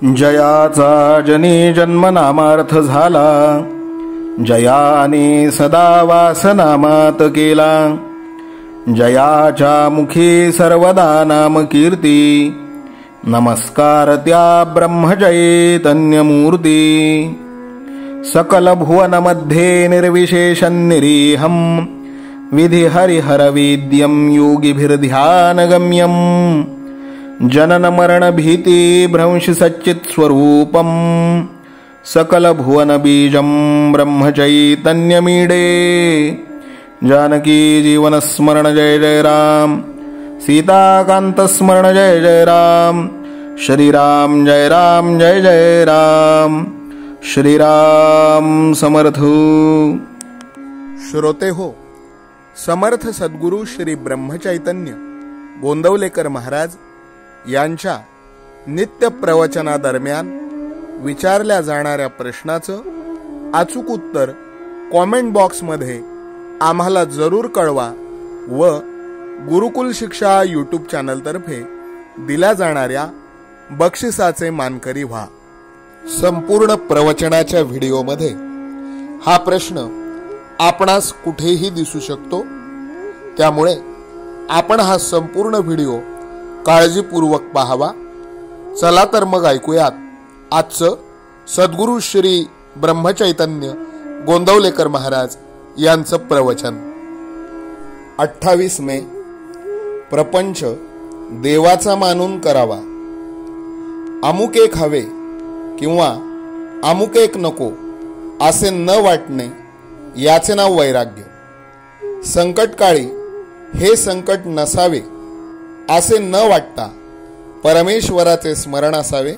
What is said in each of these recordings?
जयाचा जनी जन्मनामार्थ झाला, जयाने सदा वासनामात केला. जयाच्या मुखी सर्वदा नाम कीर्ती, नमस्कार त्या ब्रह्मचैतन्यमूर्ती. सकल भुवनमध्ये निर्विशेषं निरीहं, विधि हरिहरवेद्यं योगिभिर्ध्यानगम्यं. जनन मरण भीति भ्रंश सच्चित् स्वरूपं, सकल भुवन बीजं ब्रह्मचैतन्यमीडे. जानकी जीवन स्मरण जय जय राम, सीताकांत स्मरण जय जय राम. श्रीराम जय राम जय जय राम. श्रीराम समर्थ. श्रोते हो, समर्थ सद्गुरु श्री ब्रह्मचैतन्य गोंदवलेकर महाराज यांच्या नित्य प्रवचनादरम्यान विचारल्या जाणाऱ्या प्रश्नाचं अचूक उत्तर कॉमेंट बॉक्समध्ये आम्हाला जरूर कळवा व गुरुकुल शिक्षा यूट्यूब चॅनलतर्फे दिल्या जाणाऱ्या बक्षिसाचे मानकरी व्हा. संपूर्ण प्रवचनाच्या व्हिडिओमध्ये हा प्रश्न आपणास कुठेही दिसू शकतो, त्यामुळे आपण हा संपूर्ण व्हिडिओ काळजीपूर्वक पाहावा. चला तर मग ऐकूयात आजचं सद्गुरु श्री ब्रह्मचैतन्य गोंदवलेकर महाराज यांचं प्रवचन. 28 मे. प्रपंच देवाचा मानून करावा. अमुक एक हवे किंवा अमुक एक नको असे न वाटणे याचे नाव वैराग्य. संकटकाळी हे संकट नसावे असे न वाटता परमेश्वराचे स्मरण असावे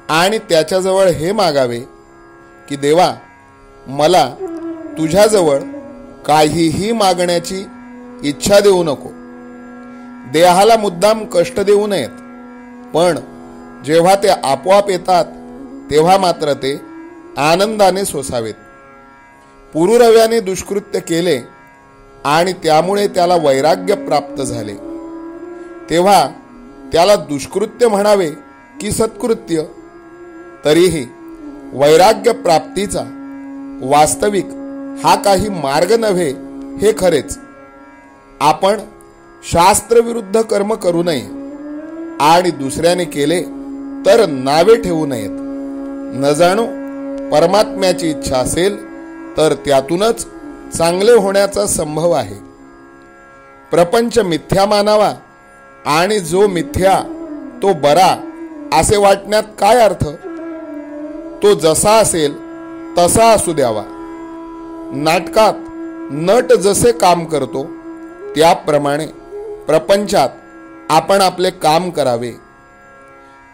आणि त्याच्याजवळ हे मागावे की देवा, मला तुझ्याजवळ काहीही मागण्याची इच्छा देऊ नको. देहाला मुद्दाम कष्ट देऊ नयेत, पण जेव्हा ते आपोआप येतात तेव्हा मात्र ते आनंदाने सोसावेत. पुरुरव्याने दुष्कृत्य केले आणि त्यामुळे त्याला वैराग्य प्राप्त झाले, तेव्हा त्याला दुष्कृत्य म्हणावे की सत्कृत्य? तरीही वैराग्य प्राप्तीचा वास्तविक हा काही मार्ग नव्हे हे खरेच. आपण शास्त्रविरुद्ध कर्म करू नये आणि दुसऱ्याने केले तर नावे ठेवू नयेत. न जाणो परमात्म्याची इच्छा असेल तर त्यातूनच चांगले होण्याचा संभव आहे. प्रपंच मिथ्या मानावा आणि जो मिथ्या तो बरा असे वाटण्यात काय अर्थ? तो जसा असेल तसा असू द्यावा. नाटकात नट जसे काम करतो त्याप्रमाणे प्रपंचात आपण आपले काम करावे.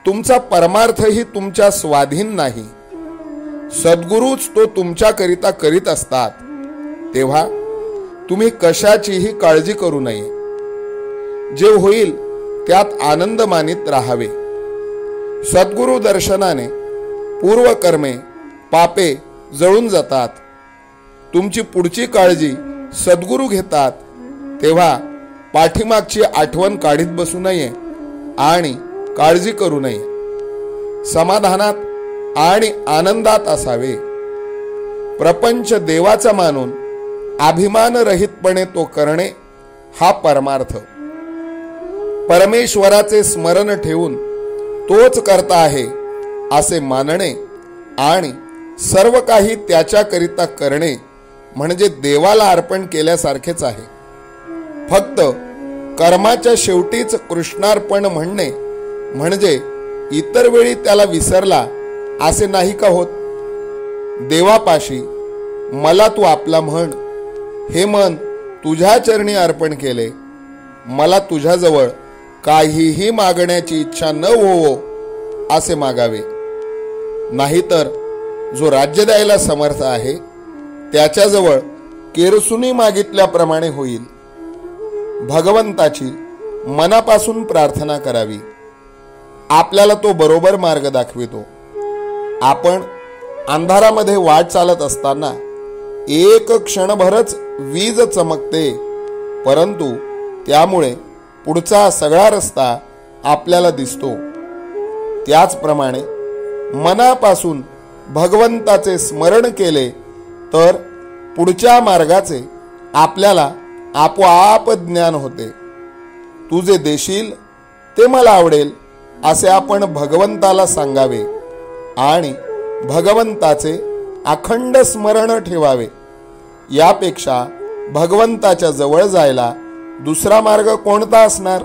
तुमचा परमार्थही तुमच्या स्वाधीन नाही, सद्गुरूच तो तुमच्याकरिता करीत असतात. तेव्हा तुम्ही कशाचीही काळजी करू नये. जे होईल त्यात आनंद मानित राहावे. सद्गुरु दर्शनाने पूर्वकर्मे पापे जळून जातात. तुमची पुढची काळजी सद्गुरु घेतात, तेव्हा पाठीमागची आठवण काढीत बसू नये आणि काळजी करू नये. समाधानात आणि आनंदात असावे. प्रपंच देवाचा मानून अभिमानरहितपणे तो करणे हा परमार्थ. परमेश्वराचे स्मरण ठेवून तोच करता आहे असे मानणे आणि सर्व काही त्याच्याकरिता करणे म्हणजे देवाला अर्पण केल्यासारखेच आहे. फक्त कर्माच्या शेवटीच कृष्णार्पण म्हणणे म्हणजे इतर वेळी त्याला विसरला असे नाही का होत? देवापाशी मला तू आपला म्हण, हे मन तुझ्या चरणी अर्पण केले, मला तुझ्याजवळ काहीही मागण्याची इच्छा न होवो असे मागावे. नाहीतर जो राज्य द्यायला समर्थ आहे त्याच्याजवळ केरसुनी मागितल्याप्रमाणे होईल. भगवंताची मनापासून प्रार्थना करावी. आपल्याला तो बरोबर मार्ग दाखवितो. आपण अंधारामध्ये वाट चालत असताना एक क्षणभरच वीज चमकते, परंतु त्यामुळे पुढचा सगळा रस्ता आपल्याला दिसतो. त्याचप्रमाणे मनापासून भगवंताचे स्मरण केले तर पुढच्या मार्गाचे आपल्याला आपोआप ज्ञान होते. तू जे देशील ते मला आवडेल असे आपण भगवंताला सांगावे आणि भगवंताचे अखंड स्मरण ठेवावे. यापेक्षा भगवंताच्या जवळ जायला दुसरा मार्ग कोणता असणार?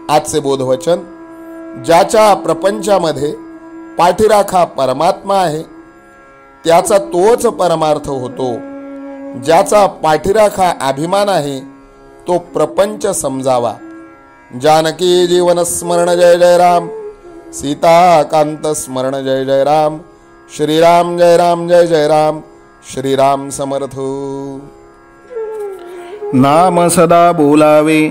आजचे बोधवचन: ज्याच्या प्रपंचामध्ये पाठीराखा परमात्मा आहे त्याचा तोच परमार्थ होतो. ज्याचा पाठीराखा अभिमान आहे तो प्रपंच समजावा. जानकी जीवन स्मरण जय जय राम. सीताकांत स्मरण जय जय राम. श्रीराम जय राम जय जय राम. श्रीराम समर्थ. नाम सदा बोलावे,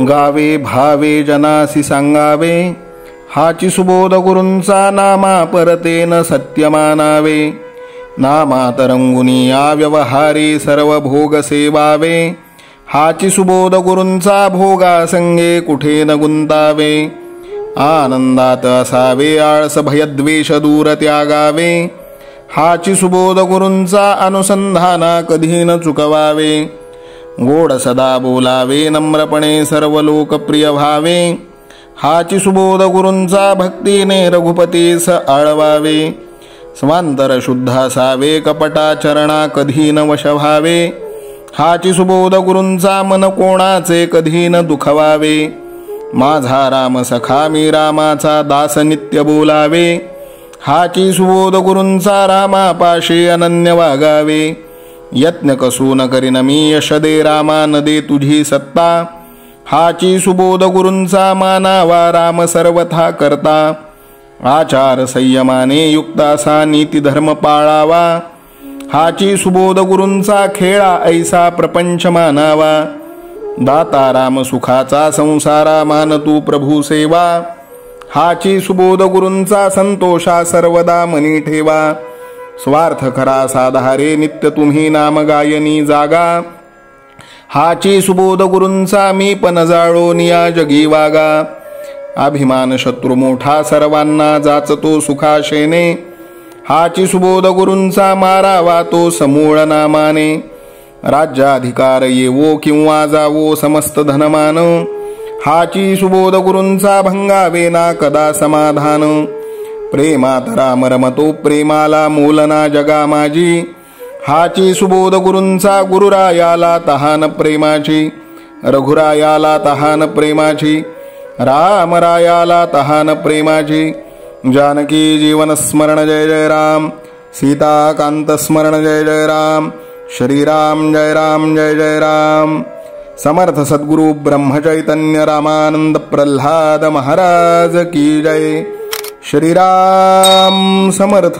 गावे भावे जनासी सांगावे. हाची सुबोध गुरूंचा नामा परतेन सत्य मानावे. नामात रंगुनी या व्यवहारी सर्व भोग सेवावे. हाची सुबोध गुरूंचा भोगा संगे कुठे न गुंतावे. आनंदात असावे आळस भयद्वेष दूर त्यागावे. हाची सुबोध गुरूंचा अनुसंधाना कधी न चुकवावे. गोड सदा बोलावे नम्रपणे सर्व लोकप्रिय व्हावे. हाची सुबोध गुरूंचा भक्तीने रघुपतीस आळवावे. स्वांतर शुद्ध असावे कपटाचरणा कधी न वश व्हावे. हाची सुबोध गुरूंचा मन कोणाचे कधी न दुखवावे. माझा राम सखा मी रामाचा दास नित्य बोलावे. हाची सुबोध गुरूंचा रामापाशी अनन्य वागावे. यत्न कसू न करीन मी यश दे रामा न दे तुझी सत्ता. हाची सुबोध गुरूंचा मानावा राम सर्वथा करता. आचार संयमाने युक्त असा नीती धर्म पाळावा. हाची सुबोध गुरूंचा खेळा ऐसा प्रपंच मानावा. दाता राम सुखाचा संसारा मान तू प्रभू सेवा. हाची सुबोध गुरूंचा संतोषा सर्वदा मनी ठेवा. स्वार्थ खरा साधारे नित्य तुम्ही नाम गायनी जागा. हाची सुबोध गुरूंचा मी पण जाळो निया जगी वागा. अभिमान शत्रू मोठा सर्वांना जाचतो सुखाशेने. हाची सुबोध गुरूंचा मारावा तो समूळ नामाने. राज्याधिकार येवो किंवा जावो समस्त धनमान. हाची सुबोध गुरूंचा भंगावे ना कदा समाधान. प्रेमात राम रमतो प्रेमाला मोलना जगा माझी. हाची सुबोध गुरूंचा गुरुरायाला तहान प्रेमाची. रघुरायाला तहान प्रेमाची. रामरायाला तहान प्रेमाची. जानकी जीवन स्मरण जय जय राम. सीताकांत स्मरण जय जय राम. श्रीराम जय राम जय जय राम. समर्थ सद्गुरु ब्रह्मचैतन्य रामानंद प्रल्हाद महाराज की जय. श्रीराम समर्थ.